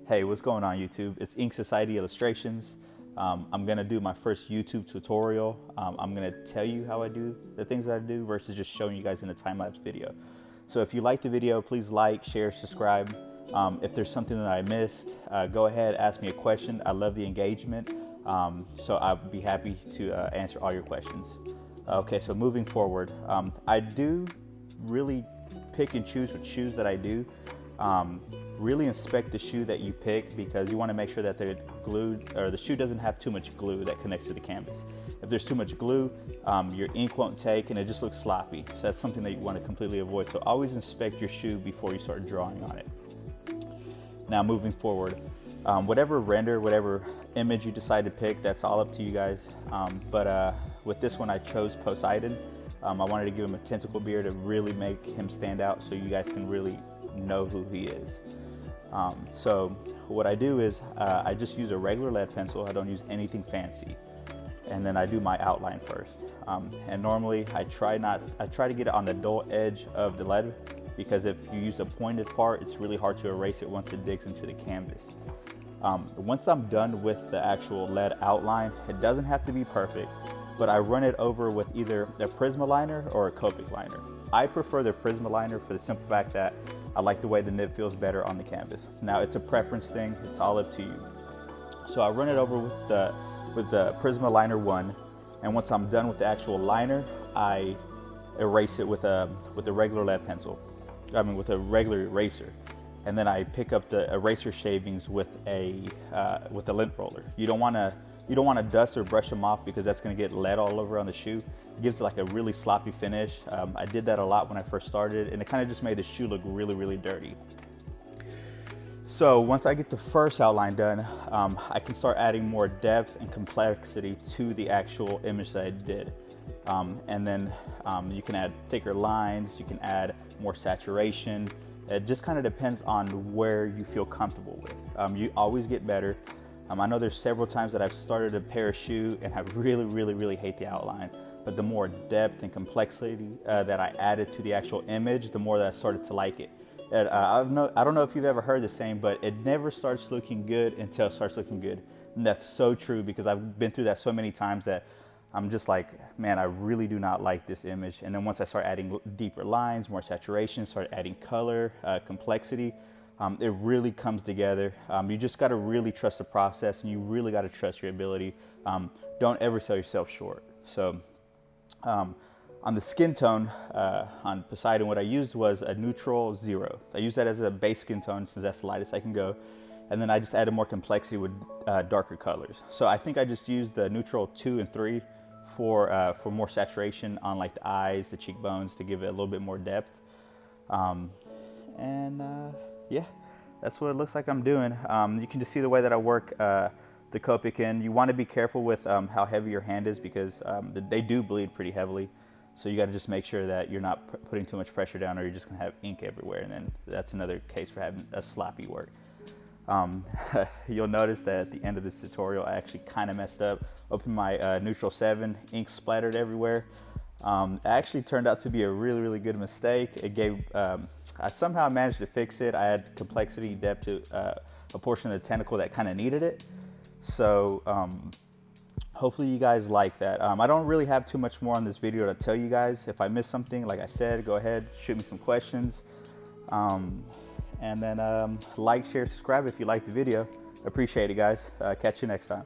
Hey, what's going on YouTube? It's Ink Society Illustrations. I'm gonna do my first YouTube tutorial. I'm gonna tell you how I do the things that I do versus just showing you guys in a time-lapse video. So if you like the video, please like, share, subscribe. If there's something that I missed, go ahead, ask me a question. I love the engagement. So I'll be happy to answer all your questions. Okay, so moving forward, I do really pick and choose what shoes that I do. Really inspect the shoe that you pick because you want to make sure that they're glued, or the shoe doesn't have too much glue that connects to the canvas. If there's too much glue, your ink won't take and it just looks sloppy. So that's something that you want to completely avoid. So always inspect your shoe before you start drawing on it. Now moving forward, whatever render, whatever image you decide to pick, that's all up to you guys. But with this one, I chose Poseidon. I wanted to give him a tentacle beard to really make him stand out so you guys can really know who he is. So what I do is I just use a regular lead pencil. I don't use anything fancy. And then I do my outline first. And normally I try to get it on the dull edge of the lead, because if you use a pointed part, it's really hard to erase it once it digs into the canvas. Once I'm done with the actual lead outline, it doesn't have to be perfect, but I run it over with either a Prismaliner or a Copic liner. I prefer the Prismaliner for the simple fact that I like the way the nib feels better on the canvas. Now it's a preference thing, it's all up to you. So I run it over with the Prismaliner 1, and once I'm done with the actual liner, I erase it with a regular lead pencil. With a regular eraser. And then I pick up the eraser shavings with a lint roller. You don't want to dust or brush them off because that's going to get lead all over on the shoe. It gives it like a really sloppy finish. I did that a lot when I first started, and it kind of just made the shoe look really, really dirty. So once I get the first outline done, I can start adding more depth and complexity to the actual image that I did. And then you can add thicker lines, you can add more saturation. It just kind of depends on where you feel comfortable with. You always get better. I know there's several times that I've started a pair of shoe and I really, really, really hate the outline. But the more depth and complexity that I added to the actual image, the more that I started to like it. I don't know if you've ever heard the saying, but it never starts looking good until it starts looking good. And that's so true, because I've been through that so many times that I'm just like, man, I really do not like this image. And then once I start adding deeper lines, more saturation, start adding color, complexity, it really comes together. You just got to really trust the process, and you really got to trust your ability. Don't ever sell yourself short. So on the skin tone, on Poseidon, what I used was a neutral 0. I used that as a base skin tone since that's the lightest I can go. And then I just added more complexity with darker colors. So I think I just used the neutral 2 and 3 for more saturation on like the eyes, the cheekbones, to give it a little bit more depth. Yeah, that's what it looks like I'm doing. You can just see the way that I work the Copic in. You want to be careful with how heavy your hand is, because they do bleed pretty heavily. So you got to just make sure that you're not putting too much pressure down, or you're just going to have ink everywhere, and then that's another case for having a sloppy work. You'll notice that at the end of this tutorial, I actually kind of messed up. Opened my neutral 7, ink splattered everywhere. It actually turned out to be a really, really good mistake. It gave, I somehow managed to fix it. I had complexity, depth to a portion of the tentacle that kind of needed it. So hopefully you guys like that. I don't really have too much more on this video to tell you guys. If I missed something, like I said, go ahead, shoot me some questions. And then like, share, subscribe if you liked the video. Appreciate it, guys. Catch you next time.